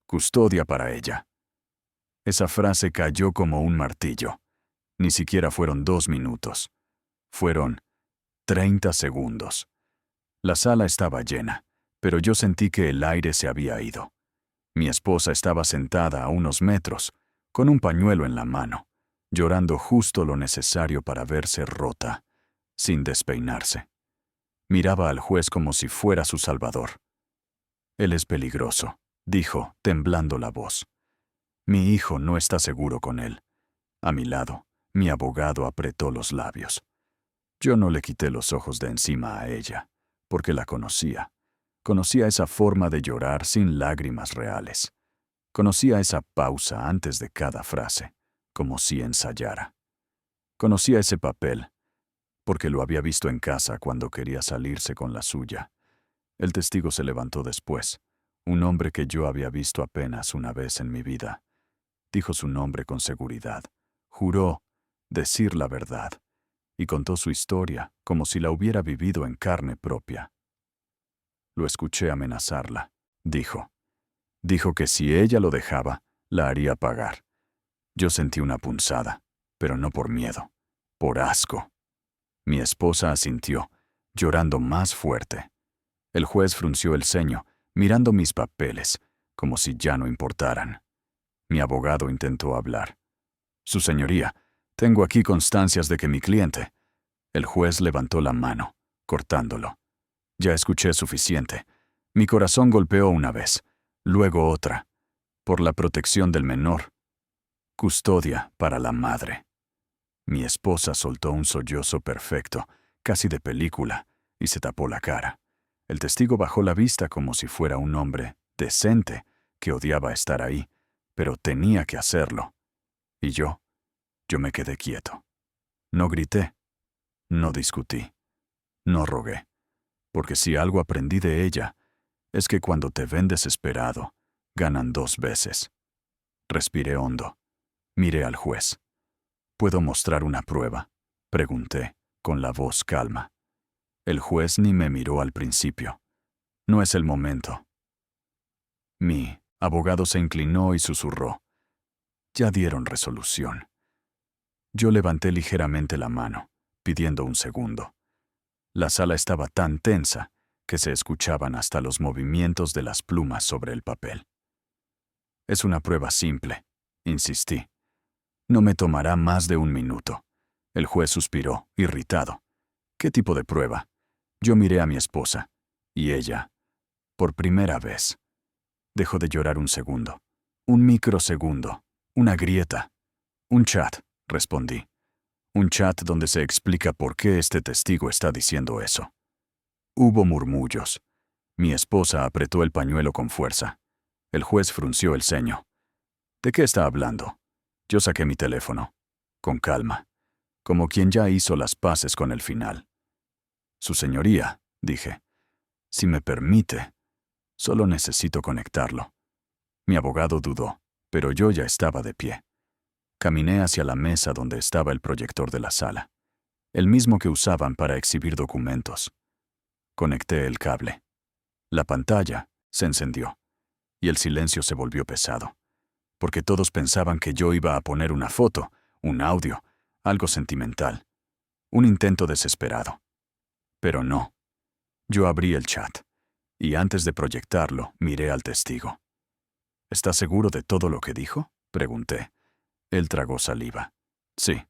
Custodia para ella. Esa frase cayó como un martillo. Ni siquiera fueron 2 minutos. Fueron 30 segundos. La sala estaba llena, pero yo sentí que el aire se había ido. Mi esposa estaba sentada a unos metros, con un pañuelo en la mano, llorando justo lo necesario para verse rota, sin despeinarse. Miraba al juez como si fuera su salvador. Él es peligroso, dijo, temblando la voz. Mi hijo no está seguro con él. A mi lado, mi abogado apretó los labios. Yo no le quité los ojos de encima a ella, porque la conocía. Conocía esa forma de llorar sin lágrimas reales. Conocía esa pausa antes de cada frase, como si ensayara. Conocía ese papel, porque lo había visto en casa cuando quería salirse con la suya. El testigo se levantó después, un hombre que yo había visto apenas una vez en mi vida. Dijo su nombre con seguridad. Juró decir la verdad, y contó su historia como si la hubiera vivido en carne propia. Lo escuché amenazarla. Dijo. Dijo que si ella lo dejaba, la haría pagar. Yo sentí una punzada, pero no por miedo, por asco. Mi esposa asintió, llorando más fuerte. El juez frunció el ceño, mirando mis papeles, como si ya no importaran. Mi abogado intentó hablar. Su señoría, tengo aquí constancias de que mi cliente... El juez levantó la mano, cortándolo. Ya escuché suficiente. Mi corazón golpeó una vez, luego otra. Por la protección del menor. Custodia para la madre. Mi esposa soltó un sollozo perfecto, casi de película, y se tapó la cara. El testigo bajó la vista como si fuera un hombre decente que odiaba estar ahí, pero tenía que hacerlo. Y yo me quedé quieto. No grité. No discutí. No rogué. Porque si algo aprendí de ella, es que cuando te ven desesperado, ganan 2 veces. Respiré hondo. Miré al juez. ¿Puedo mostrar una prueba?, pregunté, con la voz calma. El juez ni me miró al principio. No es el momento. Mi abogado se inclinó y susurró. Ya dieron resolución. Yo levanté ligeramente la mano, pidiendo un segundo. La sala estaba tan tensa que se escuchaban hasta los movimientos de las plumas sobre el papel. Es una prueba simple, insistí. No me tomará más de 1 minuto. El juez suspiró, irritado. ¿Qué tipo de prueba? Yo miré a mi esposa, y ella, por primera vez, dejó de llorar un segundo. Un microsegundo. Una grieta. Un chat, respondí. Un chat donde se explica por qué este testigo está diciendo eso. Hubo murmullos. Mi esposa apretó el pañuelo con fuerza. El juez frunció el ceño. ¿De qué está hablando? Yo saqué mi teléfono. Con calma. Como quien ya hizo las paces con el final. Su señoría, dije. Si me permite, solo necesito conectarlo. Mi abogado dudó, pero yo ya estaba de pie. Caminé hacia la mesa donde estaba el proyector de la sala, el mismo que usaban para exhibir documentos. Conecté el cable. La pantalla se encendió, y el silencio se volvió pesado, porque todos pensaban que yo iba a poner una foto, un audio, algo sentimental, un intento desesperado. Pero no. Yo abrí el chat, y antes de proyectarlo, miré al testigo. ¿Está seguro de todo lo que dijo?, pregunté. Él tragó saliva. Sí.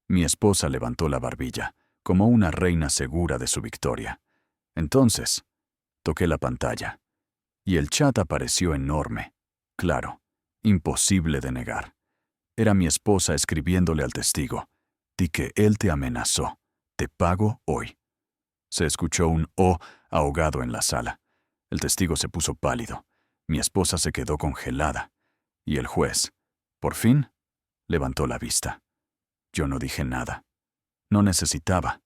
Mi esposa levantó la barbilla, como una reina segura de su victoria. Entonces, toqué la pantalla, y el chat apareció enorme, claro, imposible de negar. Era mi esposa escribiéndole al testigo. Di que él te amenazó. Te pago hoy. Se escuchó un "oh" ahogado en la sala. El testigo se puso pálido. Mi esposa se quedó congelada. Y el juez, por fin, levantó la vista. Yo no dije nada. No necesitaba,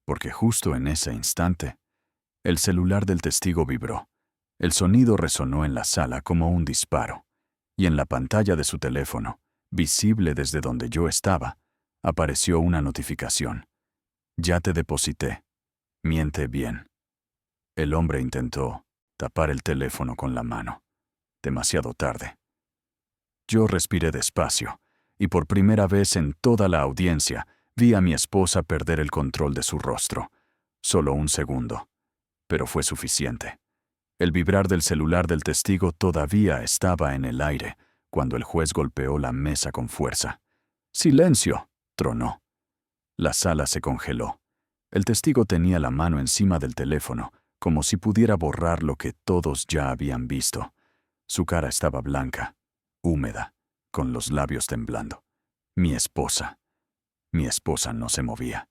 porque justo en ese instante, el celular del testigo vibró. El sonido resonó en la sala como un disparo, y en la pantalla de su teléfono, visible desde donde yo estaba, apareció una notificación. Ya te deposité. Miente bien. El hombre intentó tapar el teléfono con la mano. demasiado tarde. Yo respiré despacio, y por primera vez en toda la audiencia vi a mi esposa perder el control de su rostro. Solo un segundo, pero fue suficiente. El vibrar del celular del testigo todavía estaba en el aire cuando el juez golpeó la mesa con fuerza. ¡Silencio!, tronó. La sala se congeló. El testigo tenía la mano encima del teléfono, como si pudiera borrar lo que todos ya habían visto. Su cara estaba blanca, húmeda, con los labios temblando. Mi esposa no se movía.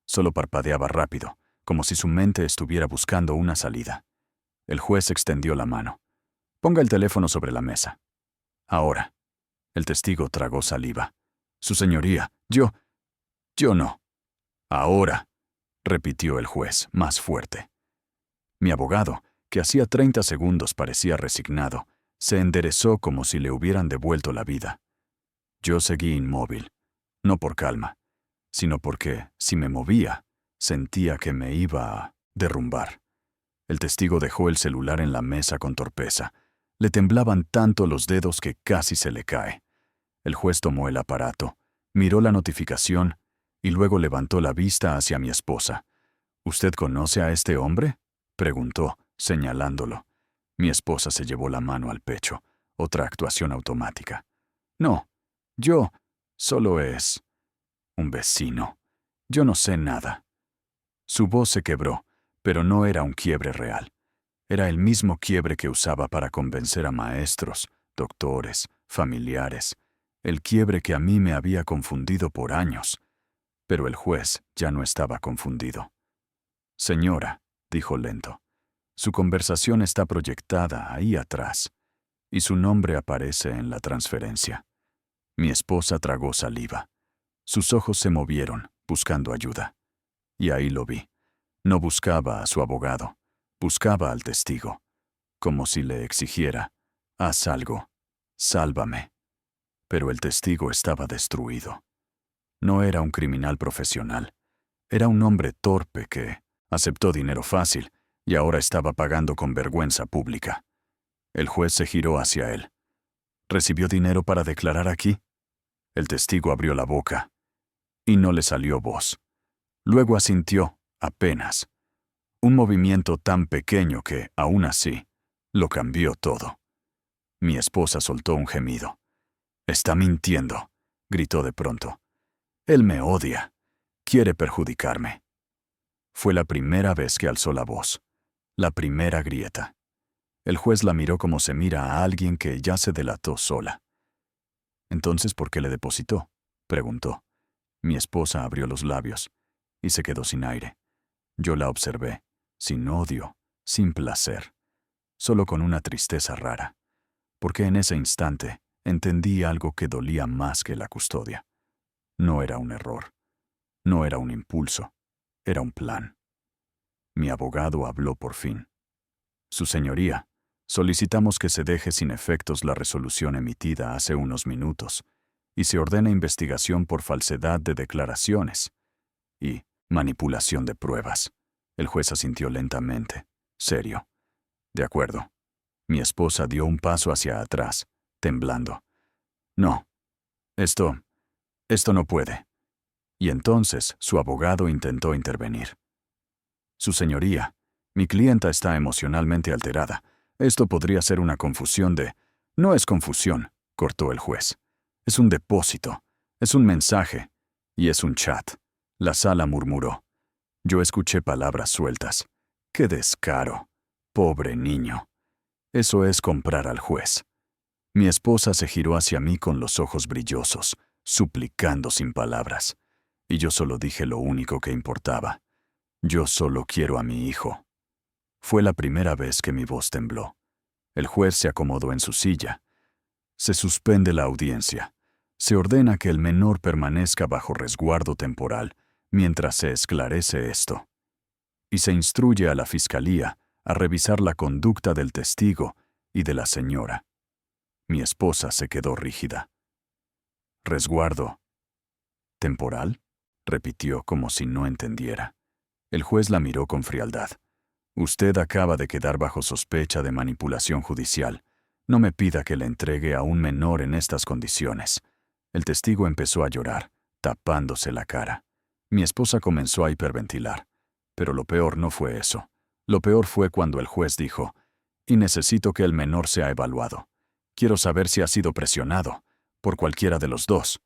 Solo parpadeaba rápido, como si su mente estuviera buscando una salida. El juez extendió la mano. «Ponga el teléfono sobre la mesa». «Ahora». El testigo tragó saliva. «Su señoría, yo no». «Ahora», repitió el juez, más fuerte. Mi abogado, que hacía 30 segundos parecía resignado, se enderezó como si le hubieran devuelto la vida. Yo seguí inmóvil, no por calma, sino porque, si me movía, sentía que me iba a derrumbar. El testigo dejó el celular en la mesa con torpeza. Le temblaban tanto los dedos que casi se le cae. El juez tomó el aparato, miró la notificación y luego levantó la vista hacia mi esposa. «¿Usted conoce a este hombre?», preguntó, señalándolo. Mi esposa se llevó la mano al pecho, otra actuación automática. «No, solo es un vecino. Yo no sé nada». Su voz se quebró, pero no era un quiebre real. Era el mismo quiebre que usaba para convencer a maestros, doctores, familiares. El quiebre que a mí me había confundido por años. Pero el juez ya no estaba confundido. «Señora», dijo lento, «su conversación está proyectada ahí atrás, y su nombre aparece en la transferencia». Mi esposa tragó saliva. Sus ojos se movieron, buscando ayuda. Y ahí lo vi. No buscaba a su abogado, buscaba al testigo, como si le exigiera, «Haz algo, sálvame». Pero el testigo estaba destruido. No era un criminal profesional. Era un hombre torpe que aceptó dinero fácil y ahora estaba pagando con vergüenza pública. El juez se giró hacia él. «¿Recibió dinero para declarar aquí?». El testigo abrió la boca y no le salió voz. Luego asintió, apenas. Un movimiento tan pequeño que, aún así, lo cambió todo. Mi esposa soltó un gemido. «Está mintiendo», gritó de pronto. «Él me odia. Quiere perjudicarme». Fue la primera vez que alzó la voz. La primera grieta. El juez la miró como se mira a alguien que ya se delató sola. «¿Entonces por qué le depositó?», preguntó. Mi esposa abrió los labios y se quedó sin aire. Yo la observé, sin odio, sin placer, solo con una tristeza rara, porque en ese instante entendí algo que dolía más que la custodia. No era un error, no era un impulso, era un plan. Mi abogado habló por fin. «Su señoría, solicitamos que se deje sin efectos la resolución emitida hace unos minutos y se ordene investigación por falsedad de declaraciones y manipulación de pruebas». El juez asintió lentamente, serio. «De acuerdo». Mi esposa dio un paso hacia atrás, temblando. «No, esto no puede». Y entonces su abogado intentó intervenir. «Su señoría, mi clienta está emocionalmente alterada. Esto podría ser una confusión de...». «No es confusión», cortó el juez. «Es un depósito, es un mensaje y es un chat». La sala murmuró. Yo escuché palabras sueltas. «¡Qué descaro! Pobre niño». Eso es comprar al juez. Mi esposa se giró hacia mí con los ojos brillosos, suplicando sin palabras. Y yo solo dije lo único que importaba. «Yo solo quiero a mi hijo». Fue la primera vez que mi voz tembló. El juez se acomodó en su silla. «Se suspende la audiencia. Se ordena que el menor permanezca bajo resguardo temporal mientras se esclarece esto. Y se instruye a la fiscalía a revisar la conducta del testigo y de la señora». Mi esposa se quedó rígida. «¿Resguardo temporal?», repitió como si no entendiera. El juez la miró con frialdad. «Usted acaba de quedar bajo sospecha de manipulación judicial. No me pida que le entregue a un menor en estas condiciones. El testigo empezó a llorar, tapándose la cara. Mi esposa comenzó a hiperventilar. Pero lo peor no fue eso. Lo peor fue cuando el juez dijo, y necesito que el menor sea evaluado. Quiero saber si ha sido presionado, por cualquiera de los dos.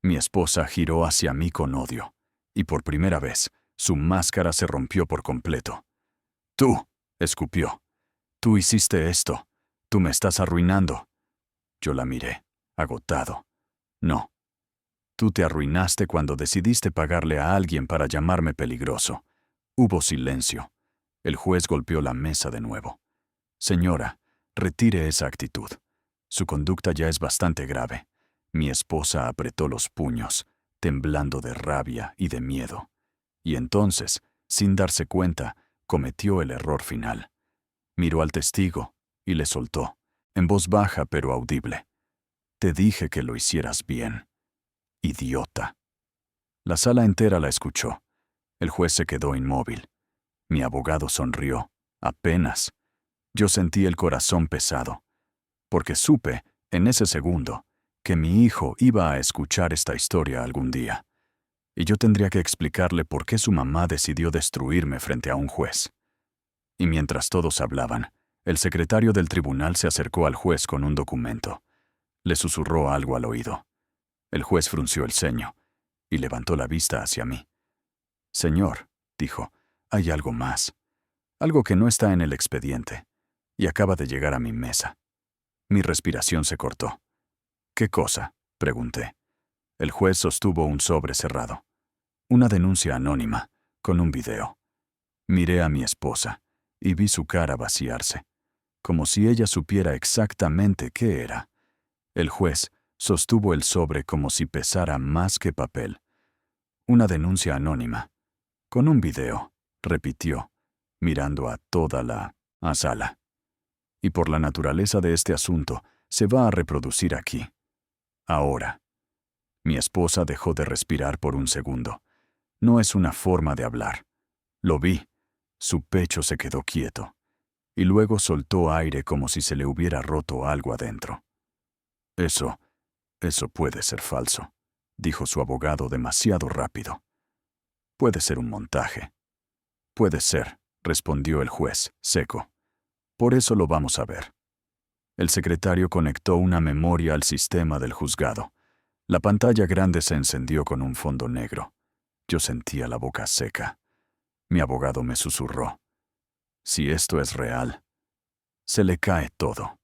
Mi esposa giró hacia mí con odio, y por primera vez, su máscara se rompió por completo. Tú, escupió. Tú hiciste esto. Tú me estás arruinando. Yo la miré, agotado. No. Tú te arruinaste cuando decidiste pagarle a alguien para llamarme peligroso. Hubo silencio. El juez golpeó la mesa de nuevo. Señora, retire esa actitud. Su conducta ya es bastante grave. Mi esposa apretó los puños, temblando de rabia y de miedo. Y entonces, sin darse cuenta, cometió el error final. Miró al testigo y le soltó, en voz baja pero audible. Te dije que lo hicieras bien. Idiota. La sala entera la escuchó. El juez se quedó inmóvil. Mi abogado sonrió, apenas. Yo sentí el corazón pesado, porque supe, en ese segundo, que mi hijo iba a escuchar esta historia algún día, y yo tendría que explicarle por qué su mamá decidió destruirme frente a un juez. Y mientras todos hablaban, el secretario del tribunal se acercó al juez con un documento. Le susurró algo al oído. El juez frunció el ceño y levantó la vista hacia mí. Señor, dijo, hay algo más. Algo que no está en el expediente, y acaba de llegar a mi mesa. Mi respiración se cortó. ¿Qué cosa?, pregunté. El juez sostuvo un sobre cerrado. Una denuncia anónima, con un video. Miré a mi esposa, y vi su cara vaciarse, como si ella supiera exactamente qué era. El juez sostuvo el sobre como si pesara más que papel. Una denuncia anónima, con un video, repitió, mirando a toda la sala. Y por la naturaleza de este asunto, se va a reproducir aquí. Ahora. Mi esposa dejó de respirar por un segundo. No es una forma de hablar. Lo vi. Su pecho se quedó quieto. Y luego soltó aire como si se le hubiera roto algo adentro. Eso puede ser falso, dijo su abogado demasiado rápido. Puede ser un montaje. Puede ser, respondió el juez, seco. Por eso lo vamos a ver. El secretario conectó una memoria al sistema del juzgado. La pantalla grande se encendió con un fondo negro. Yo sentía la boca seca. Mi abogado me susurró. Si esto es real, se le cae todo.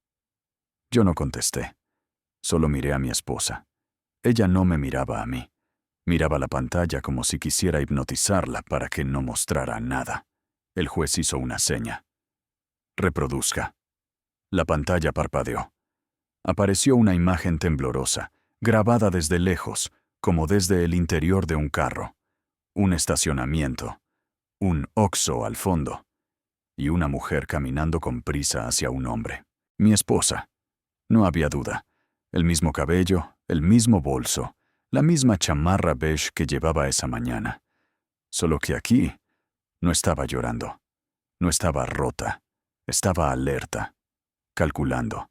Yo no contesté. Solo miré a mi esposa. Ella no me miraba a mí. Miraba la pantalla como si quisiera hipnotizarla para que no mostrara nada. El juez hizo una seña. Reproduzca. La pantalla parpadeó. Apareció una imagen temblorosa, grabada desde lejos, como desde el interior de un carro. Un estacionamiento. Un Oxxo al fondo. Y una mujer caminando con prisa hacia un hombre. Mi esposa. No había duda. El mismo cabello, el mismo bolso, la misma chamarra beige que llevaba esa mañana. Solo que aquí no estaba llorando. No estaba rota. Estaba alerta. Calculando.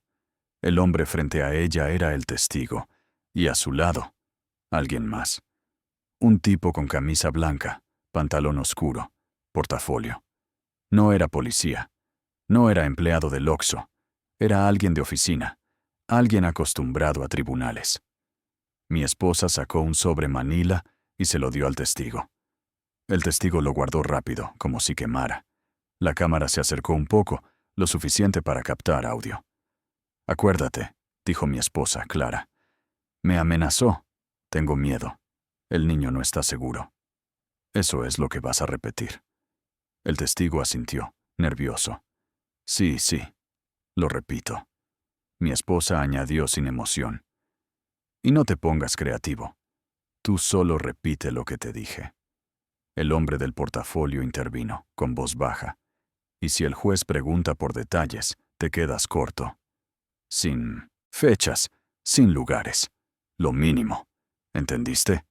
El hombre frente a ella era el testigo, y a su lado, alguien más. Un tipo con camisa blanca, pantalón oscuro, portafolio. No era policía. No era empleado del Oxxo. Era alguien de oficina. Alguien acostumbrado a tribunales. Mi esposa sacó un sobre manila y se lo dio al testigo. El testigo lo guardó rápido, como si quemara. La cámara se acercó un poco, lo suficiente para captar audio. Acuérdate, dijo mi esposa, Clara. Me amenazó. Tengo miedo. El niño no está seguro. Eso es lo que vas a repetir. El testigo asintió, nervioso. Sí, sí. Lo repito. Mi esposa añadió sin emoción. Y no te pongas creativo. Tú solo repite lo que te dije. El hombre del portafolio intervino, con voz baja. Y si el juez pregunta por detalles, te quedas corto. Sin fechas, sin lugares. Lo mínimo. ¿Entendiste?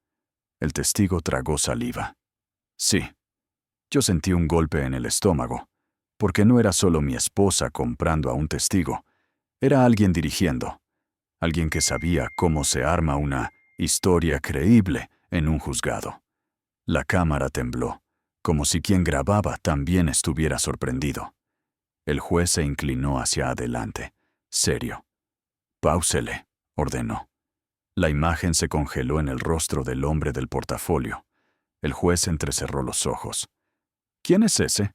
El testigo tragó saliva. Sí. Yo sentí un golpe en el estómago, porque no era solo mi esposa comprando a un testigo. Era alguien dirigiendo, alguien que sabía cómo se arma una historia creíble en un juzgado. La cámara tembló, como si quien grababa también estuviera sorprendido. El juez se inclinó hacia adelante, serio. «Páusele», ordenó. La imagen se congeló en el rostro del hombre del portafolio. El juez entrecerró los ojos. «¿Quién es ese?»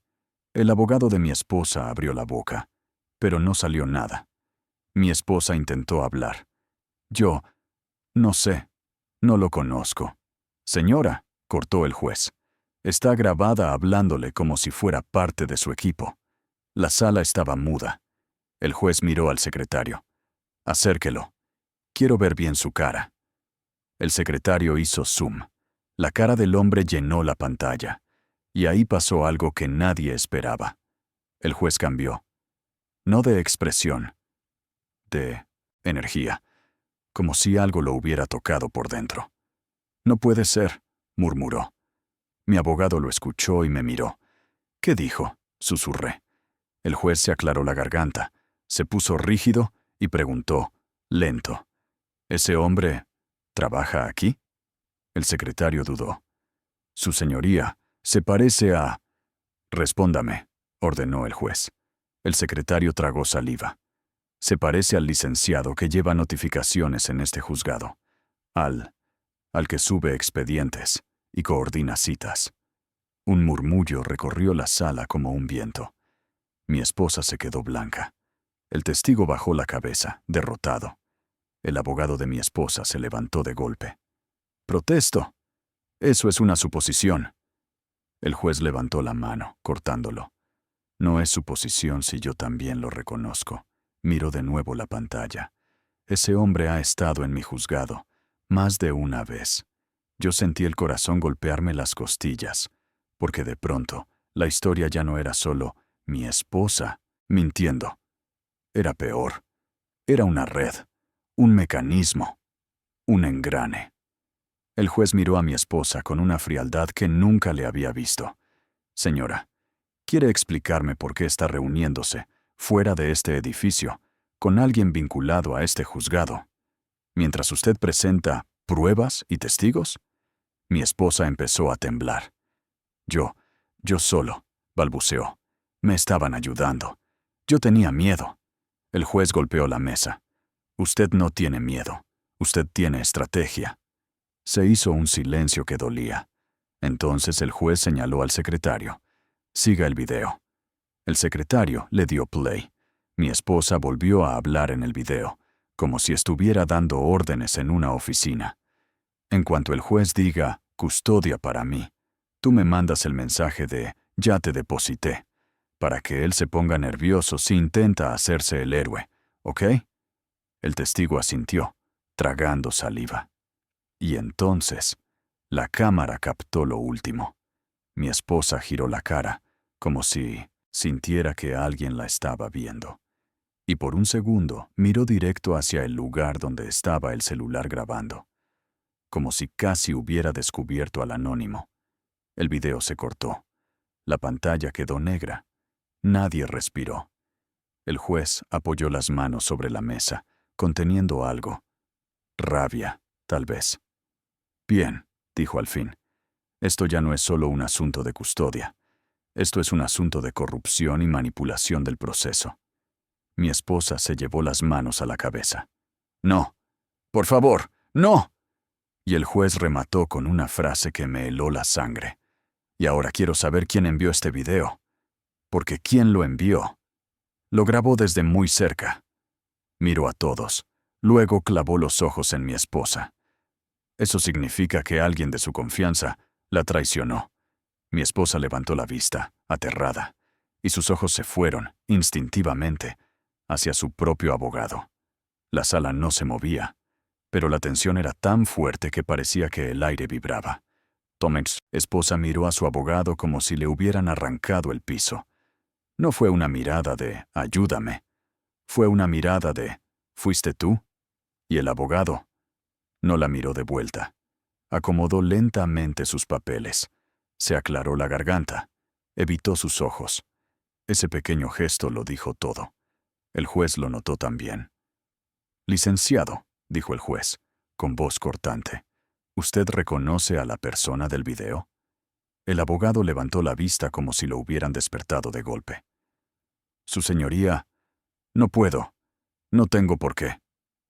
El abogado de mi esposa abrió la boca, pero no salió nada. Mi esposa intentó hablar. «Yo, no sé, no lo conozco». «Señora», cortó el juez, «está grabada hablándole como si fuera parte de su equipo». La sala estaba muda. El juez miró al secretario. «Acérquelo. Quiero ver bien su cara». El secretario hizo zoom. La cara del hombre llenó la pantalla. Y ahí pasó algo que nadie esperaba. El juez cambió. No de expresión, de energía, como si algo lo hubiera tocado por dentro. «No puede ser», murmuró. Mi abogado lo escuchó y me miró. «¿Qué dijo?», susurré. El juez se aclaró la garganta, se puso rígido y preguntó, lento, «¿Ese hombre trabaja aquí?». El secretario dudó. «Su señoría, se parece a...». «Respóndame», ordenó el juez. El secretario tragó saliva. «Se parece al licenciado que lleva notificaciones en este juzgado. Al que sube expedientes y coordina citas». Un murmullo recorrió la sala como un viento. Mi esposa se quedó blanca. El testigo bajó la cabeza, derrotado. El abogado de mi esposa se levantó de golpe. «Protesto. Eso es una suposición». El juez levantó la mano, cortándolo. «No es suposición si yo también lo reconozco». Miró de nuevo la pantalla. «Ese hombre ha estado en mi juzgado más de una vez». Yo sentí el corazón golpearme las costillas, porque de pronto la historia ya no era solo mi esposa mintiendo. Era peor. Era una red, un mecanismo, un engrane. El juez miró a mi esposa con una frialdad que nunca le había visto. «Señora, ¿quiere explicarme por qué está reuniéndose, fuera de este edificio, con alguien vinculado a este juzgado, mientras usted presenta pruebas y testigos?» Mi esposa empezó a temblar. Yo solo», balbuceó. «Me estaban ayudando. Yo tenía miedo». El juez golpeó la mesa. «Usted no tiene miedo. Usted tiene estrategia». Se hizo un silencio que dolía. Entonces el juez señaló al secretario. «Siga el video». El secretario le dio play. Mi esposa volvió a hablar en el video, como si estuviera dando órdenes en una oficina. «En cuanto el juez diga, custodia para mí, tú me mandas el mensaje de ya te deposité, para que él se ponga nervioso si intenta hacerse el héroe, ¿ok?». El testigo asintió, tragando saliva. Y entonces, la cámara captó lo último. Mi esposa giró la cara, como si sintiera que alguien la estaba viendo. Y por un segundo miró directo hacia el lugar donde estaba el celular grabando, como si casi hubiera descubierto al anónimo. El video se cortó. La pantalla quedó negra. Nadie respiró. El juez apoyó las manos sobre la mesa, conteniendo algo. Rabia, tal vez. «Bien», dijo al fin. «Esto ya no es solo un asunto de custodia. Esto es un asunto de corrupción y manipulación del proceso». Mi esposa se llevó las manos a la cabeza. «No, por favor, no». Y el juez remató con una frase que me heló la sangre. «Y ahora quiero saber quién envió este video. Porque ¿quién lo envió? Lo grabó desde muy cerca». Miró a todos. Luego clavó los ojos en mi esposa. «Eso significa que alguien de su confianza la traicionó». Mi esposa levantó la vista, aterrada, y sus ojos se fueron, instintivamente, hacia su propio abogado. La sala no se movía, pero la tensión era tan fuerte que parecía que el aire vibraba. Tom's esposa miró a su abogado como si le hubieran arrancado el piso. No fue una mirada de «ayúdame». Fue una mirada de «¿fuiste tú?». Y el abogado no la miró de vuelta. Acomodó lentamente sus papeles. Se aclaró la garganta. Evitó sus ojos. Ese pequeño gesto lo dijo todo. El juez lo notó también. Licenciado, dijo el juez, con voz cortante, ¿usted reconoce a la persona del video? El abogado levantó la vista como si lo hubieran despertado de golpe. Su señoría, no puedo. No tengo por qué.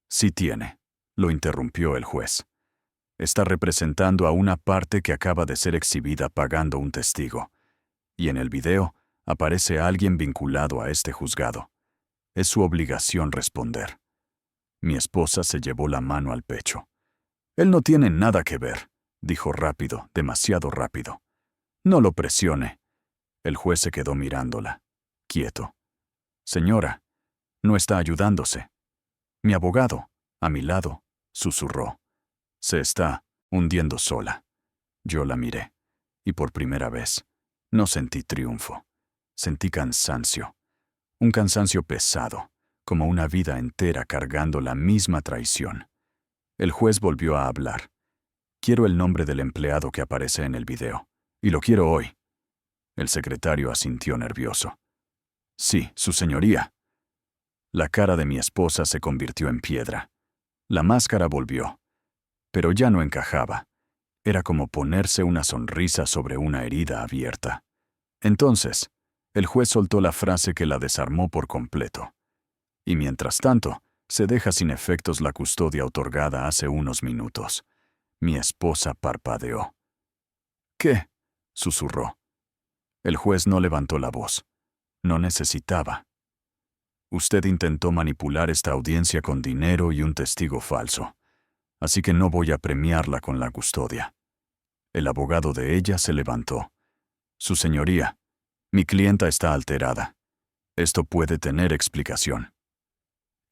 Sí tiene, lo interrumpió el juez. Está representando a una parte que acaba de ser exhibida pagando un testigo. Y en el video aparece alguien vinculado a este juzgado. Es su obligación responder. Mi esposa se llevó la mano al pecho. Él no tiene nada que ver, dijo rápido, demasiado rápido. No lo presione. El juez se quedó mirándola, quieto. Señora, no está ayudándose. Mi abogado, a mi lado, susurró. Se está hundiendo sola. Yo la miré, y por primera vez, no sentí triunfo. Sentí cansancio. Un cansancio pesado, como una vida entera cargando la misma traición. El juez volvió a hablar. Quiero el nombre del empleado que aparece en el video, y lo quiero hoy. El secretario asintió nervioso. Sí, su señoría. La cara de mi esposa se convirtió en piedra. La máscara volvió, pero ya no encajaba. Era como ponerse una sonrisa sobre una herida abierta. Entonces, el juez soltó la frase que la desarmó por completo. Y mientras tanto, se deja sin efectos la custodia otorgada hace unos minutos. Mi esposa parpadeó. ¿Qué? Susurró. El juez no levantó la voz. No necesitaba. Usted intentó manipular esta audiencia con dinero y un testigo falso. Así que no voy a premiarla con la custodia. El abogado de ella se levantó. Su señoría, mi clienta está alterada. Esto puede tener explicación.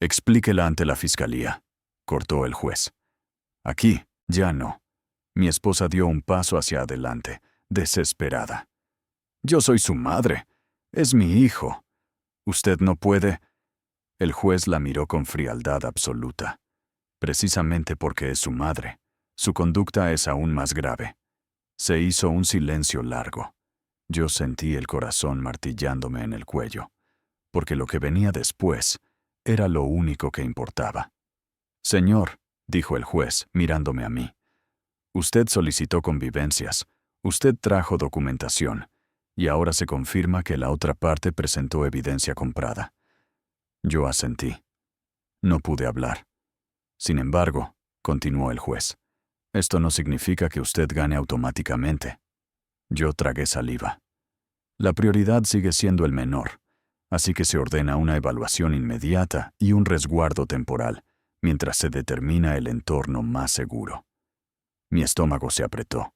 Explíquela ante la fiscalía, cortó el juez. Aquí, ya no. Mi esposa dio un paso hacia adelante, desesperada. Yo soy su madre. Es mi hijo. Usted no puede. El juez la miró con frialdad absoluta. Precisamente porque es su madre, su conducta es aún más grave. Se hizo un silencio largo. Yo sentí el corazón martillándome en el cuello, porque lo que venía después era lo único que importaba. Señor, dijo el juez, mirándome a mí, usted solicitó convivencias, usted trajo documentación, y ahora se confirma que la otra parte presentó evidencia comprada. Yo asentí. No pude hablar. Sin embargo, continuó el juez, esto no significa que usted gane automáticamente. Yo tragué saliva. La prioridad sigue siendo el menor, así que se ordena una evaluación inmediata y un resguardo temporal, mientras se determina el entorno más seguro. Mi estómago se apretó.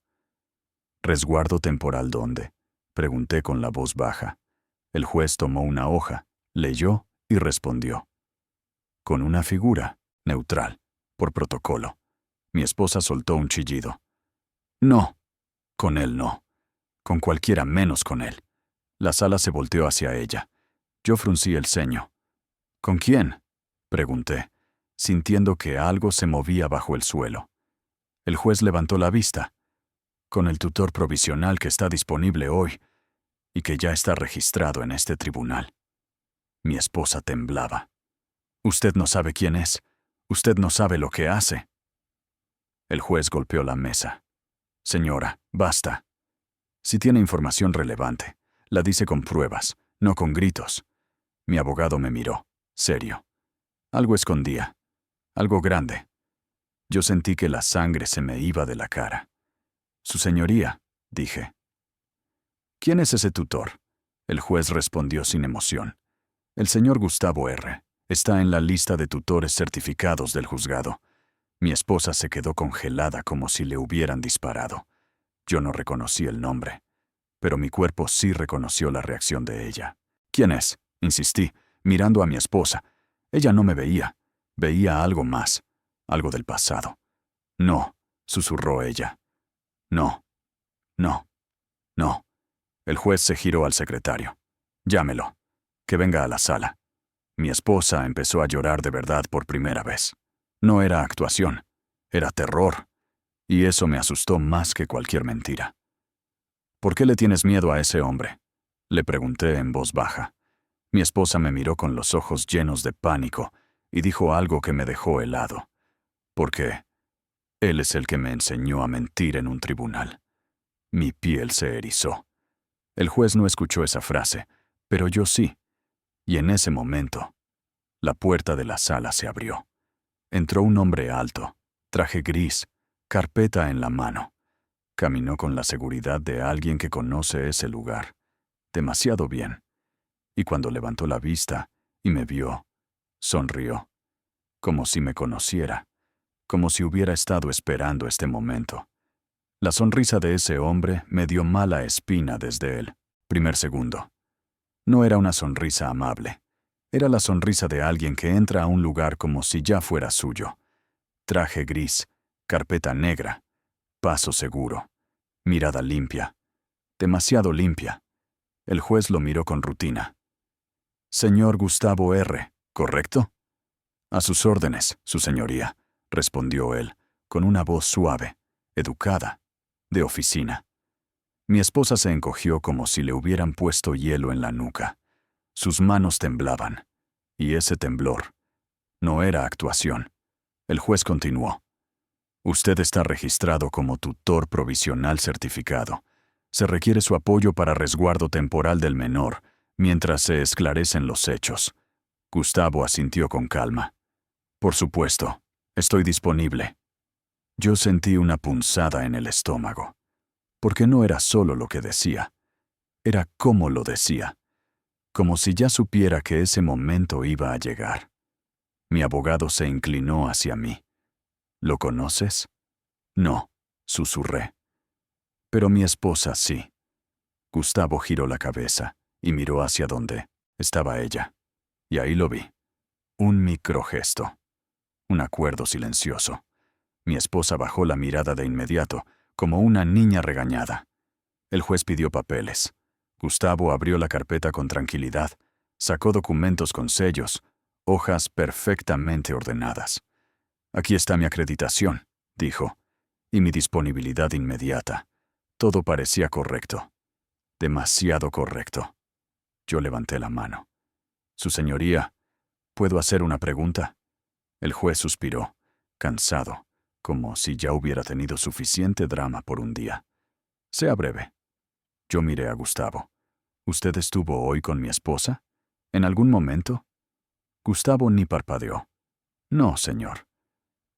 ¿Resguardo temporal dónde? Pregunté con la voz baja. El juez tomó una hoja, leyó y respondió. Con una figura, neutral, por protocolo. Mi esposa soltó un chillido. No, con él no. Con cualquiera menos con él. La sala se volteó hacia ella. Yo fruncí el ceño. ¿Con quién? Pregunté, sintiendo que algo se movía bajo el suelo. El juez levantó la vista. Con el tutor provisional que está disponible hoy y que ya está registrado en este tribunal. Mi esposa temblaba. Usted no sabe quién es. Usted no sabe lo que hace. El juez golpeó la mesa. Señora, basta. Si tiene información relevante, la dice con pruebas, no con gritos. Mi abogado me miró, serio. Algo escondía. Algo grande. Yo sentí que la sangre se me iba de la cara. Su señoría, dije. ¿Quién es ese tutor? El juez respondió sin emoción. El señor Gustavo R. Está en la lista de tutores certificados del juzgado. Mi esposa se quedó congelada como si le hubieran disparado. Yo no reconocí el nombre, pero mi cuerpo sí reconoció la reacción de ella. ¿Quién es? Insistí, mirando a mi esposa. Ella no me veía. Veía algo más, algo del pasado. No, susurró ella. No, no, no. El juez se giró al secretario. Llámelo. Que venga a la sala. Mi esposa empezó a llorar de verdad por primera vez. No era actuación, era terror. Y eso me asustó más que cualquier mentira. ¿Por qué le tienes miedo a ese hombre? Le pregunté en voz baja. Mi esposa me miró con los ojos llenos de pánico y dijo algo que me dejó helado. Porque él es el que me enseñó a mentir en un tribunal. Mi piel se erizó. El juez no escuchó esa frase, pero yo sí. Y en ese momento, la puerta de la sala se abrió. Entró un hombre alto, traje gris, carpeta en la mano. Caminó con la seguridad de alguien que conoce ese lugar. Demasiado bien. Y cuando levantó la vista y me vio, sonrió, como si me conociera, como si hubiera estado esperando este momento. La sonrisa de ese hombre me dio mala espina desde el primer segundo. No era una sonrisa amable. Era la sonrisa de alguien que entra a un lugar como si ya fuera suyo. Traje gris, carpeta negra, paso seguro, mirada limpia, demasiado limpia. El juez lo miró con rutina. Señor Gustavo R., ¿correcto? A sus órdenes, su señoría, respondió él, con una voz suave, educada, de oficina. Mi esposa se encogió como si le hubieran puesto hielo en la nuca. Sus manos temblaban. Y ese temblor no era actuación. El juez continuó. Usted está registrado como tutor provisional certificado. Se requiere su apoyo para resguardo temporal del menor, mientras se esclarecen los hechos. Gustavo asintió con calma. Por supuesto, estoy disponible. Yo sentí una punzada en el estómago. Porque no era solo lo que decía, era cómo lo decía. Como si ya supiera que ese momento iba a llegar. Mi abogado se inclinó hacia mí. ¿Lo conoces? No, susurré. Pero mi esposa sí. Gustavo giró la cabeza y miró hacia donde estaba ella. Y ahí lo vi. Un microgesto. Un acuerdo silencioso. Mi esposa bajó la mirada de inmediato, como una niña regañada. El juez pidió papeles. Gustavo abrió la carpeta con tranquilidad, sacó documentos con sellos, hojas perfectamente ordenadas. Aquí está mi acreditación, dijo, y mi disponibilidad inmediata. Todo parecía correcto. Demasiado correcto. Yo levanté la mano. Su señoría, ¿puedo hacer una pregunta? El juez suspiró, cansado, como si ya hubiera tenido suficiente drama por un día. Sea breve. Yo miré a Gustavo. ¿Usted estuvo hoy con mi esposa? ¿En algún momento? Gustavo ni parpadeó. No, señor.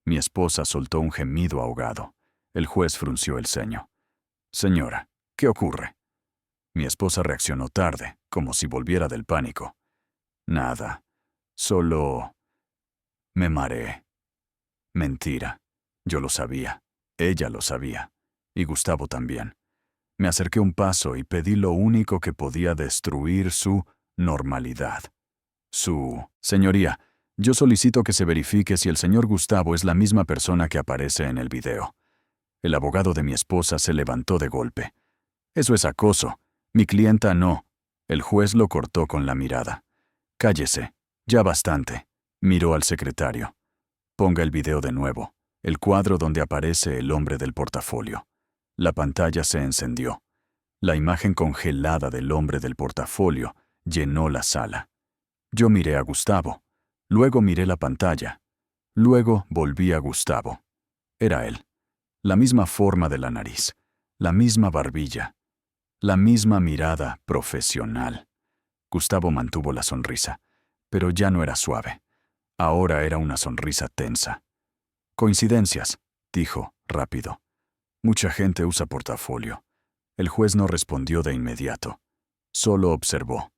Mi esposa soltó un gemido ahogado. El juez frunció el ceño. Señora, ¿qué ocurre? Mi esposa reaccionó tarde, como si volviera del pánico. Nada. Solo... me mareé. Mentira. Yo lo sabía. Ella lo sabía. Y Gustavo también. Me acerqué un paso y pedí lo único que podía destruir su normalidad. Señoría, yo solicito que se verifique si el señor Gustavo es la misma persona que aparece en el video. El abogado de mi esposa se levantó de golpe. Eso es acoso. Mi clienta no. El juez lo cortó con la mirada. Cállese. Ya bastante. Miró al secretario. Ponga el video de nuevo. El cuadro donde aparece el hombre del portafolio. La pantalla se encendió. La imagen congelada del hombre del portafolio llenó la sala. Yo miré a Gustavo. Luego miré la pantalla. Luego volví a Gustavo. Era él. La misma forma de la nariz. La misma barbilla. La misma mirada profesional. Gustavo mantuvo la sonrisa, pero ya no era suave. Ahora era una sonrisa tensa. Coincidencias, dijo, rápido. Mucha gente usa portafolio. El juez no respondió de inmediato. Solo observó.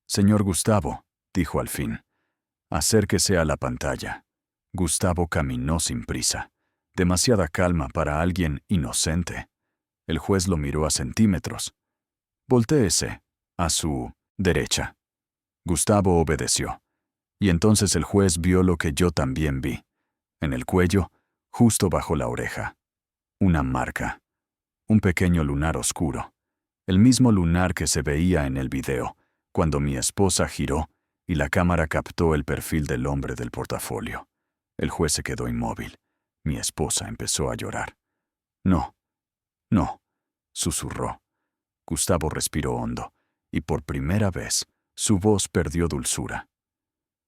Señor Gustavo, dijo al fin. Acérquese a la pantalla. Gustavo caminó sin prisa. Demasiada calma para alguien inocente. El juez lo miró a centímetros. Voltéese, a su derecha. Gustavo obedeció. Y entonces el juez vio lo que yo también vi. En el cuello, justo bajo la oreja. Una marca. Un pequeño lunar oscuro. El mismo lunar que se veía en el video, cuando mi esposa giró y la cámara captó el perfil del hombre del portafolio. El juez se quedó inmóvil. Mi esposa empezó a llorar. No, no, susurró. Gustavo respiró hondo, y por primera vez, Su voz perdió dulzura.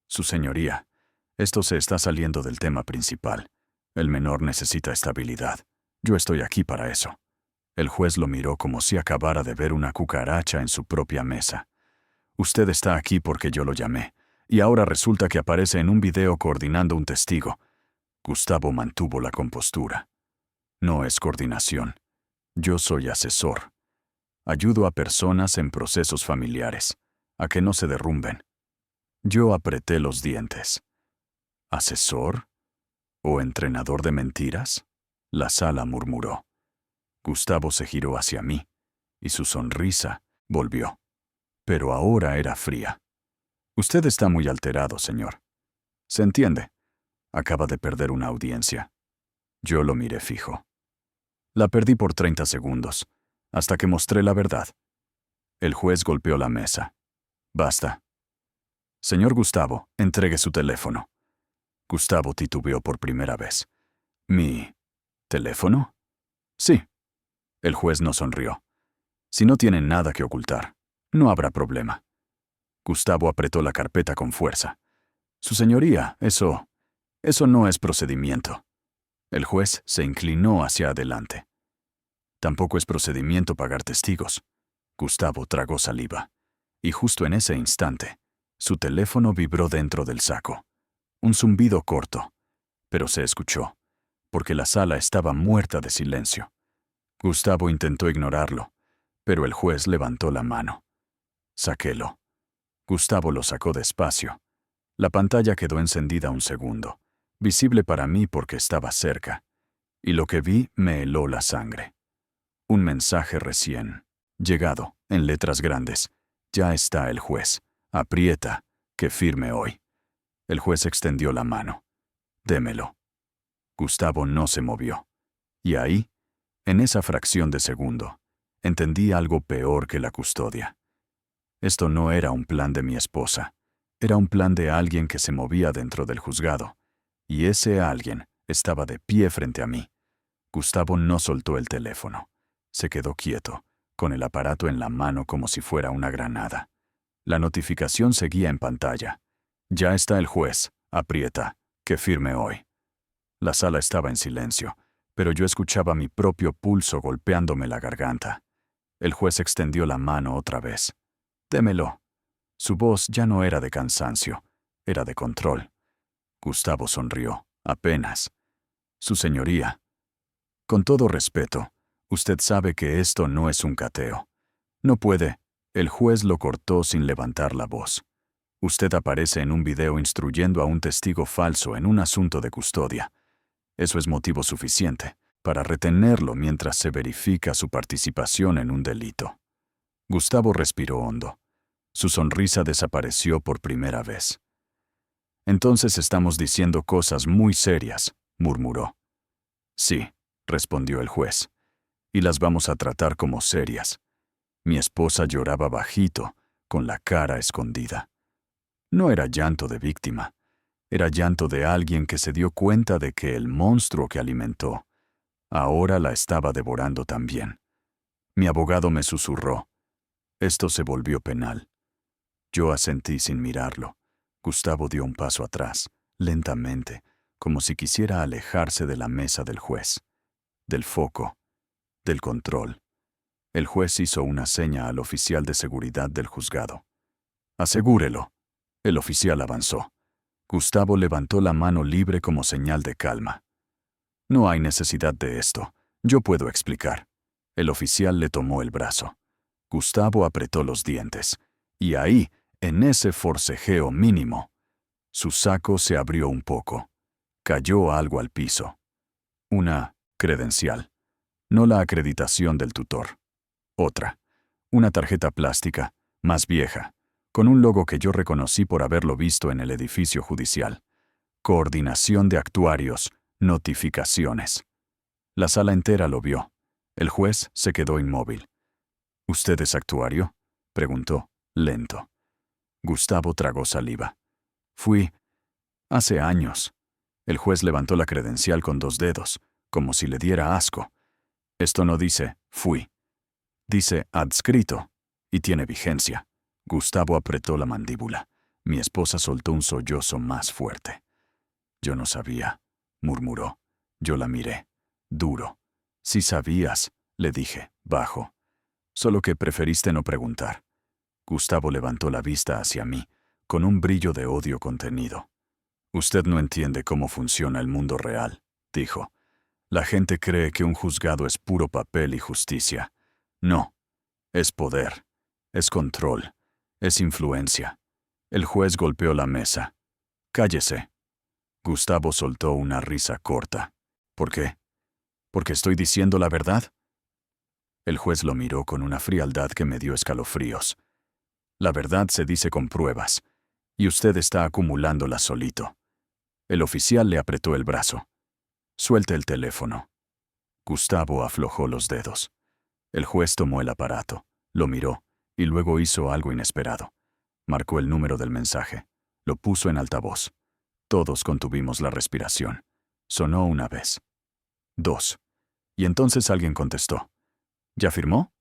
Su señoría, esto se está saliendo del tema principal. El menor necesita estabilidad. Yo estoy aquí para eso. El juez lo miró como si acabara de ver una cucaracha en su propia mesa. Usted está aquí porque yo lo llamé, y ahora resulta que aparece en un video coordinando un testigo. Gustavo mantuvo la compostura. No es coordinación. Yo soy asesor. Ayudo a personas en procesos familiares, a que no se derrumben. Yo apreté los dientes. ¿Asesor? ¿O entrenador de mentiras? La sala murmuró. Gustavo se giró hacia mí, y su sonrisa volvió. Pero ahora era fría. Usted está muy alterado, señor. ¿Se entiende? Acaba de perder una audiencia. Yo lo miré fijo. La perdí por 30 segundos, hasta que mostré la verdad. El juez golpeó la mesa. Basta. Señor Gustavo, entregue su teléfono. Gustavo titubeó por primera vez. ¿Mi teléfono? Sí. El juez no sonrió. Si no tienen nada que ocultar, no habrá problema. Gustavo apretó la carpeta con fuerza. Su señoría, eso no es procedimiento. El juez se inclinó hacia adelante. Tampoco es procedimiento pagar testigos. Gustavo tragó saliva. Y justo en ese instante, su teléfono vibró dentro del saco. Un zumbido corto, pero se escuchó, porque la sala estaba muerta de silencio. Gustavo intentó ignorarlo, pero el juez levantó la mano. Sáquelo. Gustavo lo sacó despacio. La pantalla quedó encendida un segundo, visible para mí porque estaba cerca, y lo que vi me heló la sangre. Un mensaje recién llegado, en letras grandes. Ya está el juez. Aprieta, que firme hoy. El juez extendió la mano. Démelo. Gustavo no se movió. Y ahí, en esa fracción de segundo, entendí algo peor que la custodia. Esto no era un plan de mi esposa. Era un plan de alguien que se movía dentro del juzgado. Y ese alguien estaba de pie frente a mí. Gustavo no soltó el teléfono. Se quedó quieto, con el aparato en la mano como si fuera una granada. La notificación seguía en pantalla. Ya está el juez. Aprieta, que firme hoy. La sala estaba en silencio, pero yo escuchaba mi propio pulso golpeándome la garganta. El juez extendió la mano otra vez. Démelo. Su voz ya no era de cansancio, era de control. Gustavo sonrió, apenas. Su señoría. Con todo respeto, usted sabe que esto no es un cateo. No puede. El juez lo cortó sin levantar la voz. Usted aparece en un video instruyendo a un testigo falso en un asunto de custodia. Eso es motivo suficiente para retenerlo mientras se verifica su participación en un delito. Gustavo respiró hondo. Su sonrisa desapareció por primera vez. Entonces estamos diciendo cosas muy serias, murmuró. Sí, respondió el juez, y las vamos a tratar como serias. Mi esposa lloraba bajito, con la cara escondida. No era llanto de víctima, era llanto de alguien que se dio cuenta de que el monstruo que alimentó ahora la estaba devorando también. Mi abogado me susurró. Esto se volvió penal. Yo asentí sin mirarlo. Gustavo dio un paso atrás, lentamente, como si quisiera alejarse de la mesa del juez, del foco, del control. El juez hizo una seña al oficial de seguridad del juzgado. Asegúrelo. El oficial avanzó. Gustavo levantó la mano libre como señal de calma. No hay necesidad de esto. Yo puedo explicar. El oficial le tomó el brazo. Gustavo apretó los dientes. Y ahí, en ese forcejeo mínimo, su saco se abrió un poco. Cayó algo al piso. Una credencial. No la acreditación del tutor. Otra. Una tarjeta plástica, más vieja, con un logo que yo reconocí por haberlo visto en el edificio judicial. Coordinación de actuarios, notificaciones. La sala entera lo vio. El juez se quedó inmóvil. ¿Usted es actuario?, preguntó, lento. Gustavo tragó saliva. Fui. Hace años. El juez levantó la credencial con 2 dedos, como si le diera asco. Esto no dice fui. Dice adscrito, y tiene vigencia. Gustavo apretó la mandíbula. Mi esposa soltó un sollozo más fuerte. Yo no sabía, murmuró. Yo la miré. Duro. Si sabías, le dije, bajo. Solo que preferiste no preguntar. Gustavo levantó la vista hacia mí, con un brillo de odio contenido. Usted no entiende cómo funciona el mundo real, dijo. La gente cree que un juzgado es puro papel y justicia. No. Es poder. Es control. Es influencia. El juez golpeó la mesa. Cállese. Gustavo soltó una risa corta. ¿Por qué? ¿Porque estoy diciendo la verdad? El juez lo miró con una frialdad que me dio escalofríos. La verdad se dice con pruebas, y usted está acumulándolas solito. El oficial le apretó el brazo. Suelte el teléfono. Gustavo aflojó los dedos. El juez tomó el aparato, lo miró, y luego hizo algo inesperado. Marcó el número del mensaje. Lo puso en altavoz. Todos contuvimos la respiración. Sonó una vez. 2. Y entonces alguien contestó. ¿Ya firmó?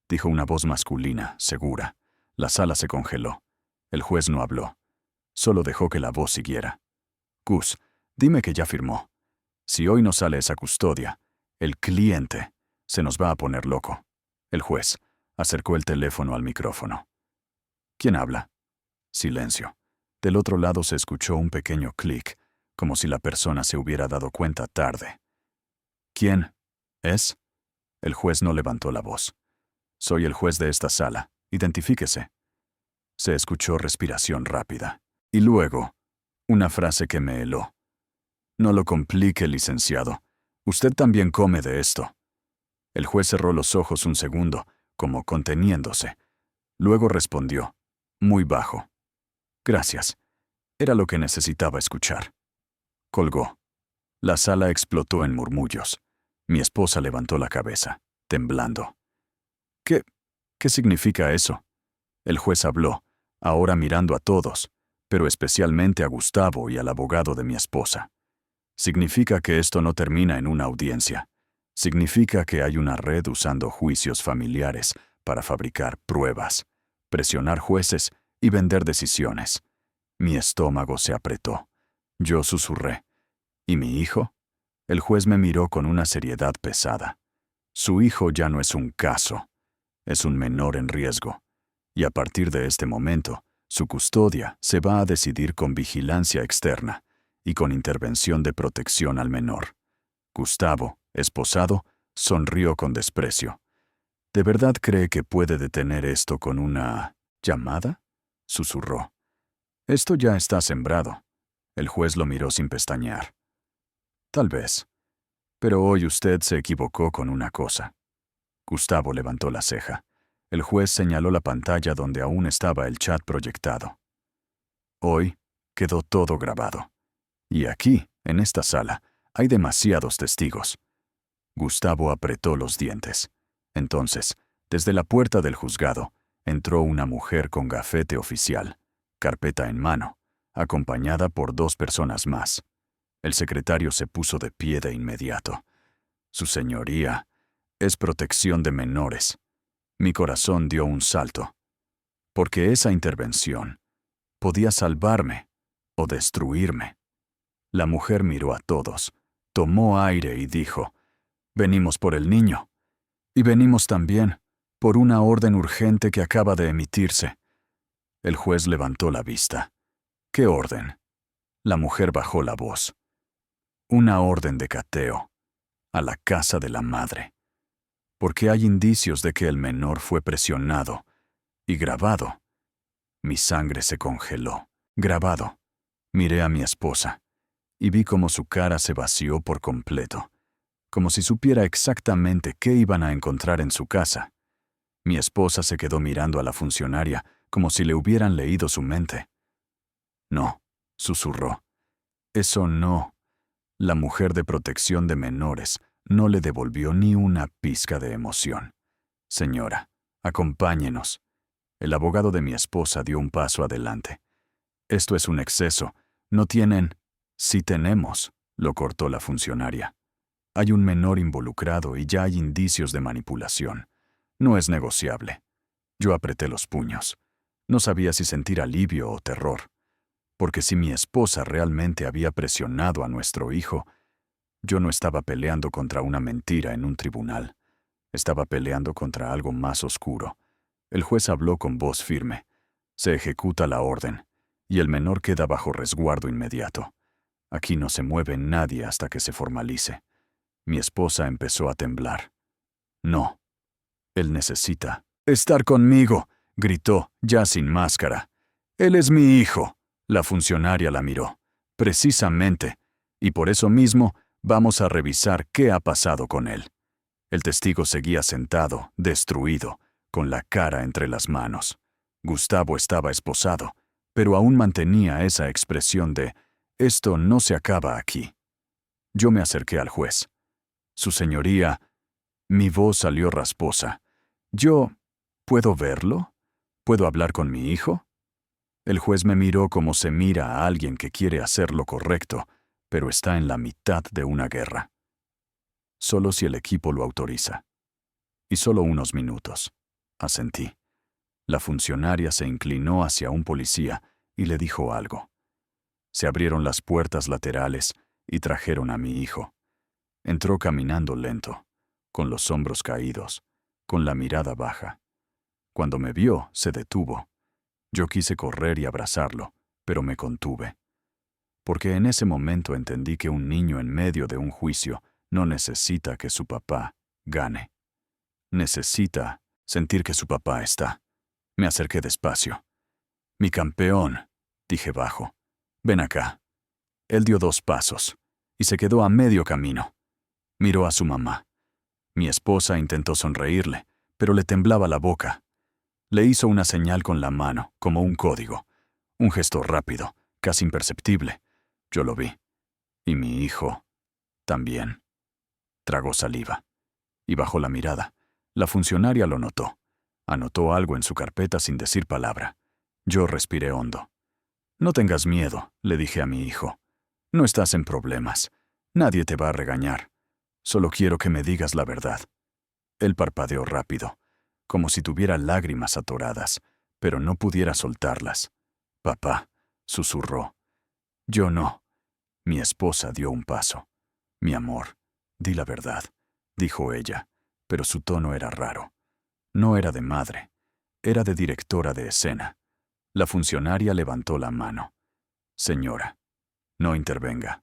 Dijo una voz masculina, segura. La sala se congeló. El juez no habló. Solo dejó que la voz siguiera. Gus, dime que ya firmó. Si hoy no sale esa custodia, el cliente se nos va a poner loco. El juez acercó el teléfono al micrófono. ¿Quién habla? Silencio. Del otro lado se escuchó un pequeño clic, como si la persona se hubiera dado cuenta tarde. ¿Quién es? El juez no levantó la voz. Soy el juez de esta sala. Identifíquese. Se escuchó respiración rápida. Y luego, una frase que me heló. No lo complique, licenciado. Usted también come de esto. El juez cerró los ojos un segundo, como conteniéndose. Luego respondió, muy bajo. Gracias. Era lo que necesitaba escuchar. Colgó. La sala explotó en murmullos. Mi esposa levantó la cabeza, temblando. ¿Qué significa eso? El juez habló, ahora mirando a todos, pero especialmente a Gustavo y al abogado de mi esposa. Significa que esto no termina en una audiencia. Significa que hay una red usando juicios familiares para fabricar pruebas, presionar jueces y vender decisiones. Mi estómago se apretó. Yo susurré. ¿Y mi hijo? El juez me miró con una seriedad pesada. Su hijo ya no es un caso. Es un menor en riesgo. Y a partir de este momento, su custodia se va a decidir con vigilancia externa y con intervención de protección al menor. Gustavo, esposado, sonrió con desprecio. ¿De verdad cree que puede detener esto con una llamada? Susurró. Esto ya está sembrado. El juez lo miró sin pestañear. Tal vez. Pero hoy usted se equivocó con una cosa. Gustavo levantó la ceja. El juez señaló la pantalla donde aún estaba el chat proyectado. Hoy quedó todo grabado. Y aquí, en esta sala, hay demasiados testigos. Gustavo apretó los dientes. Entonces, desde la puerta del juzgado, entró una mujer con gafete oficial, carpeta en mano, acompañada por 2 personas más. El secretario se puso de pie de inmediato. Su señoría, es protección de menores. Mi corazón dio un salto, porque esa intervención podía salvarme o destruirme. La mujer miró a todos, tomó aire y dijo, venimos por el niño, y venimos también por una orden urgente que acaba de emitirse. El juez levantó la vista. ¿Qué orden? La mujer bajó la voz. Una orden de cateo, a la casa de la madre, porque hay indicios de que el menor fue presionado y grabado. Mi sangre se congeló. Grabado. Miré a mi esposa y vi cómo su cara se vació por completo, como si supiera exactamente qué iban a encontrar en su casa. Mi esposa se quedó mirando a la funcionaria como si le hubieran leído su mente. No, susurró. Eso no. La mujer de protección de menores no le devolvió ni una pizca de emoción. Señora, acompáñenos. El abogado de mi esposa dio un paso adelante. Esto es un exceso. No tienen... Sí tenemos, lo cortó la funcionaria. Hay un menor involucrado y ya hay indicios de manipulación. No es negociable. Yo apreté los puños. No sabía si sentir alivio o terror, porque si mi esposa realmente había presionado a nuestro hijo, yo no estaba peleando contra una mentira en un tribunal. Estaba peleando contra algo más oscuro. El juez habló con voz firme. Se ejecuta la orden, y el menor queda bajo resguardo inmediato. Aquí no se mueve nadie hasta que se formalice. Mi esposa empezó a temblar. No. Él necesita estar conmigo, gritó, ya sin máscara. Él es mi hijo. La funcionaria la miró. Precisamente. Y por eso mismo, vamos a revisar qué ha pasado con él. El testigo seguía sentado, destruido, con la cara entre las manos. Gustavo estaba esposado, pero aún mantenía esa expresión de «esto no se acaba aquí». Yo me acerqué al juez. Su señoría, mi voz salió rasposa. ¿Puedo verlo? ¿Puedo hablar con mi hijo? El juez me miró como se mira a alguien que quiere hacer lo correcto, pero está en la mitad de una guerra. Solo si el equipo lo autoriza. Y solo unos minutos. Asentí. La funcionaria se inclinó hacia un policía y le dijo algo. Se abrieron las puertas laterales y trajeron a mi hijo. Entró caminando lento, con los hombros caídos, con la mirada baja. Cuando me vio, se detuvo. Yo quise correr y abrazarlo, pero me contuve. Porque en ese momento entendí que un niño en medio de un juicio no necesita que su papá gane. Necesita sentir que su papá está. Me acerqué despacio. «Mi campeón», dije bajo. «Ven acá». Él dio 2 pasos y se quedó a medio camino. Miró a su mamá. Mi esposa intentó sonreírle, pero le temblaba la boca. Le hizo una señal con la mano, como un código. Un gesto rápido, casi imperceptible. Yo lo vi. Y mi hijo también. Tragó saliva. Y bajó la mirada. La funcionaria lo notó. Anotó algo en su carpeta sin decir palabra. Yo respiré hondo. «No tengas miedo», le dije a mi hijo. «No estás en problemas. Nadie te va a regañar. Solo quiero que me digas la verdad». Él parpadeó rápido, como si tuviera lágrimas atoradas, pero no pudiera soltarlas. «Papá», susurró. «Yo no». Mi esposa dio un paso. «Mi amor, di la verdad», dijo ella, pero su tono era raro. No era de madre, era de directora de escena. La funcionaria levantó la mano. «Señora, no intervenga».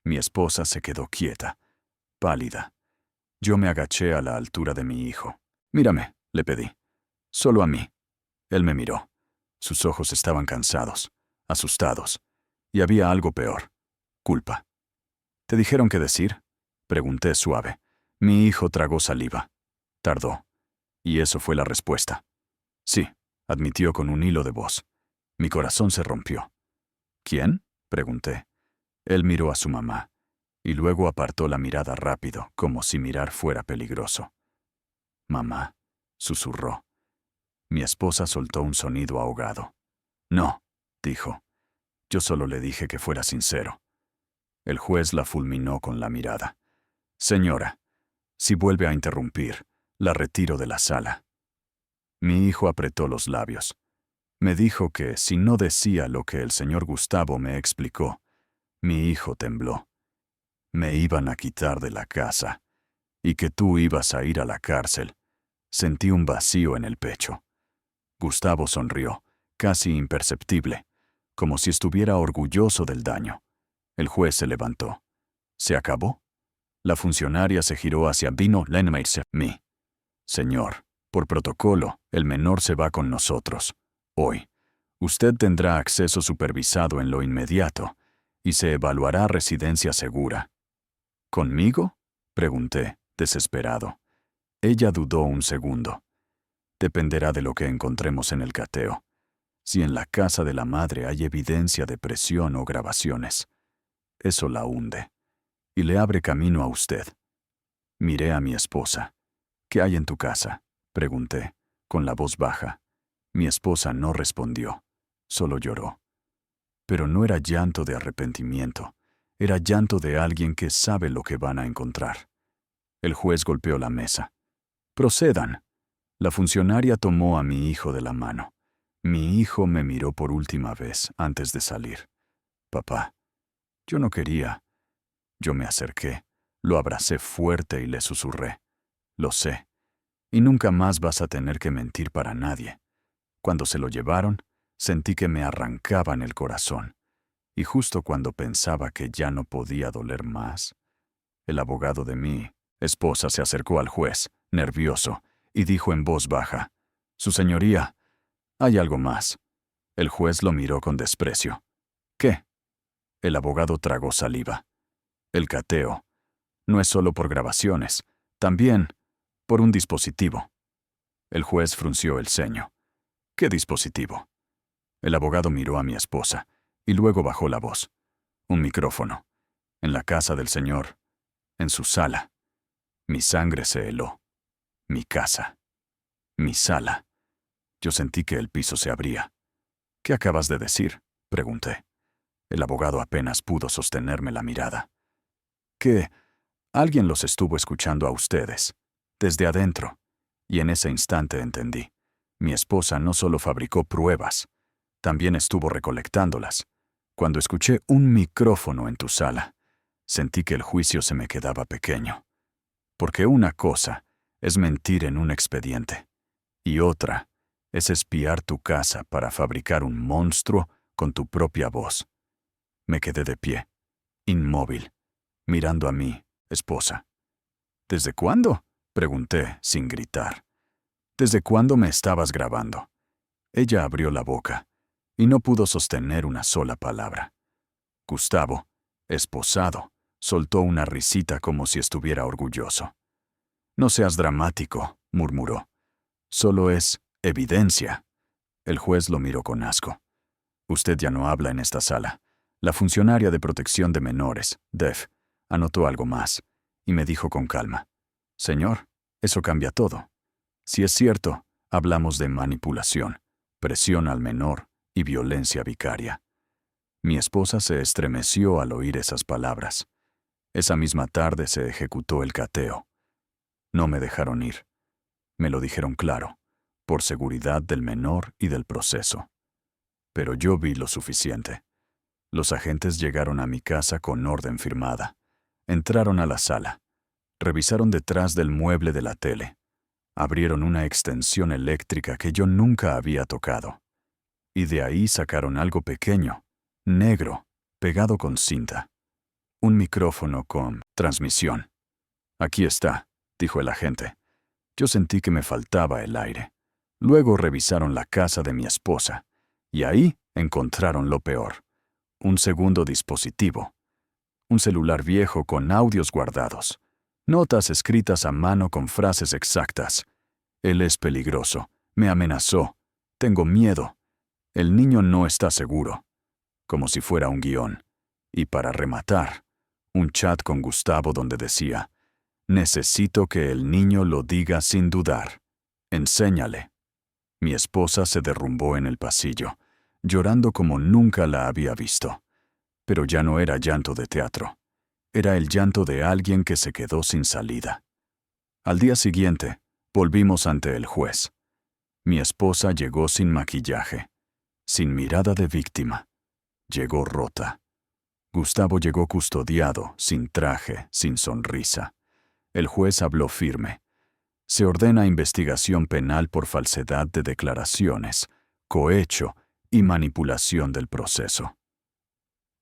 Mi esposa se quedó quieta, pálida. Yo me agaché a la altura de mi hijo. «Mírame», le pedí. «Solo a mí». Él me miró. Sus ojos estaban cansados, asustados. Y había algo peor. Culpa. «¿Te dijeron qué decir?», pregunté suave. Mi hijo tragó saliva. Tardó. Y eso fue la respuesta. «Sí», admitió con un hilo de voz. Mi corazón se rompió. «¿Quién?», pregunté. Él miró a su mamá, y luego apartó la mirada rápido, como si mirar fuera peligroso. «Mamá», susurró. Mi esposa soltó un sonido ahogado. «No», dijo. Yo solo le dije que fuera sincero. El juez la fulminó con la mirada. «Señora, si vuelve a interrumpir, la retiro de la sala». Mi hijo apretó los labios. Me dijo que si no decía lo que el señor Gustavo me explicó, mi hijo tembló. Me iban a quitar de la casa, y que tú ibas a ir a la cárcel. Sentí un vacío en el pecho. Gustavo sonrió, casi imperceptible, como si estuviera orgulloso del daño. El juez se levantó. ¿Se acabó? La funcionaria se giró hacia Vino Lenmeitzer. «Mi señor, por protocolo, el menor se va con nosotros. Hoy. Usted tendrá acceso supervisado en lo inmediato y se evaluará residencia segura». «¿Conmigo?», pregunté, desesperado. Ella dudó un segundo. «Dependerá de lo que encontremos en el cateo. Si en la casa de la madre hay evidencia de presión o grabaciones, eso la hunde y le abre camino a usted». Miré a mi esposa. «¿Qué hay en tu casa?», pregunté, con la voz baja. Mi esposa no respondió, solo lloró. Pero no era llanto de arrepentimiento, era llanto de alguien que sabe lo que van a encontrar. El juez golpeó la mesa. «Procedan». La funcionaria tomó a mi hijo de la mano. Mi hijo me miró por última vez antes de salir. Papá, yo no quería. Yo me acerqué, lo abracé fuerte y le susurré. Lo sé. Y nunca más vas a tener que mentir para nadie. Cuando se lo llevaron, sentí que me arrancaban el corazón. Y justo cuando pensaba que ya no podía doler más, el abogado de mi esposa se acercó al juez, nervioso, y dijo en voz baja, «Su señoría, hay algo más». El juez lo miró con desprecio. «¿Qué?». El abogado tragó saliva. «El cateo. No es solo por grabaciones, también por un dispositivo». El juez frunció el ceño. «¿Qué dispositivo?». El abogado miró a mi esposa, y luego bajó la voz. «Un micrófono. En la casa del señor. En su sala». Mi sangre se heló. Mi casa. Mi sala. Yo sentí que el piso se abría. «¿Qué acabas de decir?», pregunté. El abogado apenas pudo sostenerme la mirada. «Que alguien los estuvo escuchando a ustedes, desde adentro». Y en ese instante entendí. Mi esposa no solo fabricó pruebas, también estuvo recolectándolas. Cuando escuché un micrófono en tu sala, sentí que el juicio se me quedaba pequeño. Porque una cosa es mentir en un expediente, y otra es espiar tu casa para fabricar un monstruo con tu propia voz. Me quedé de pie, inmóvil, mirando a mi esposa. «¿Desde cuándo?», pregunté, sin gritar. «¿Desde cuándo me estabas grabando?». Ella abrió la boca, y no pudo sostener una sola palabra. Gustavo, esposado, soltó una risita como si estuviera orgulloso. «No seas dramático», murmuró. «Solo es evidencia». El juez lo miró con asco. «Usted ya no habla en esta sala». La funcionaria de protección de menores, DEF, anotó algo más, y me dijo con calma. «Señor, eso cambia todo. Si es cierto, hablamos de manipulación, presión al menor y violencia vicaria». Mi esposa se estremeció al oír esas palabras. Esa misma tarde se ejecutó el cateo. No me dejaron ir. Me lo dijeron claro, por seguridad del menor y del proceso. Pero yo vi lo suficiente. Los agentes llegaron a mi casa con orden firmada. Entraron a la sala. Revisaron detrás del mueble de la tele. Abrieron una extensión eléctrica que yo nunca había tocado. Y de ahí sacaron algo pequeño, negro, pegado con cinta. Un micrófono con transmisión. «Aquí está», dijo el agente. Yo sentí que me faltaba el aire. Luego revisaron la casa de mi esposa. Y ahí encontraron lo peor. Un segundo dispositivo. Un celular viejo con audios guardados. Notas escritas a mano con frases exactas. «Él es peligroso. Me amenazó. Tengo miedo. El niño no está seguro». Como si fuera un guión. Y para rematar, un chat con Gustavo donde decía, «Necesito que el niño lo diga sin dudar. Enséñale». Mi esposa se derrumbó en el pasillo, llorando como nunca la había visto. Pero ya no era llanto de teatro. Era el llanto de alguien que se quedó sin salida. Al día siguiente, volvimos ante el juez. Mi esposa llegó sin maquillaje, sin mirada de víctima. Llegó rota. Gustavo llegó custodiado, sin traje, sin sonrisa. El juez habló firme. Se ordena investigación penal por falsedad de declaraciones, cohecho y manipulación del proceso.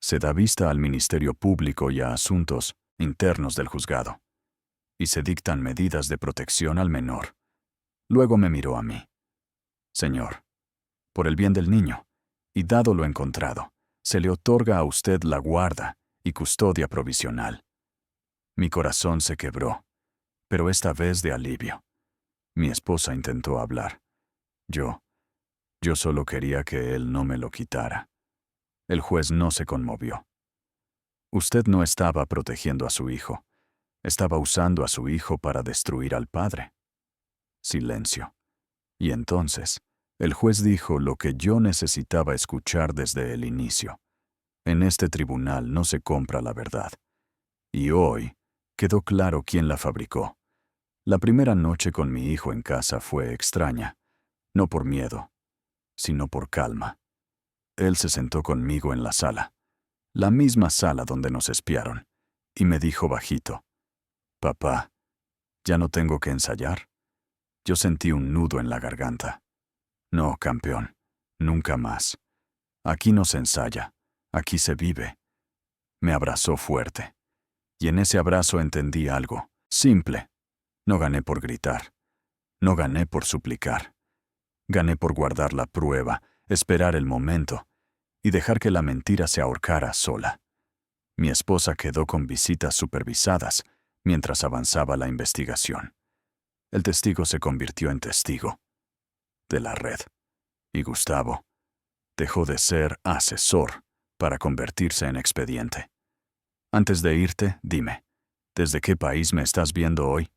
Se da vista al Ministerio Público y a asuntos internos del juzgado. Y se dictan medidas de protección al menor. Luego me miró a mí. «Señor, por el bien del niño, y dado lo encontrado, se le otorga a usted la guarda y custodia provisional». Mi corazón se quebró, pero esta vez de alivio. Mi esposa intentó hablar. Yo solo quería que él no me lo quitara. El juez no se conmovió. «Usted no estaba protegiendo a su hijo. Estaba usando a su hijo para destruir al padre». Silencio. Y entonces, el juez dijo lo que yo necesitaba escuchar desde el inicio. En este tribunal no se compra la verdad. Y hoy quedó claro quién la fabricó. La primera noche con mi hijo en casa fue extraña, no por miedo, sino por calma. Él se sentó conmigo en la sala, la misma sala donde nos espiaron, y me dijo bajito, «Papá, ¿ya no tengo que ensayar?» Yo sentí un nudo en la garganta. «No, campeón, nunca más. Aquí no se ensaya, aquí se vive». Me abrazó fuerte, y en ese abrazo entendí algo, simple. No gané por gritar, no gané por suplicar. Gané por guardar la prueba, esperar el momento, y dejar que la mentira se ahorcara sola. Mi esposa quedó con visitas supervisadas mientras avanzaba la investigación. El testigo se convirtió en testigo de la red. Y Gustavo dejó de ser asesor para convertirse en expediente. Antes de irte, dime, ¿desde qué país me estás viendo hoy?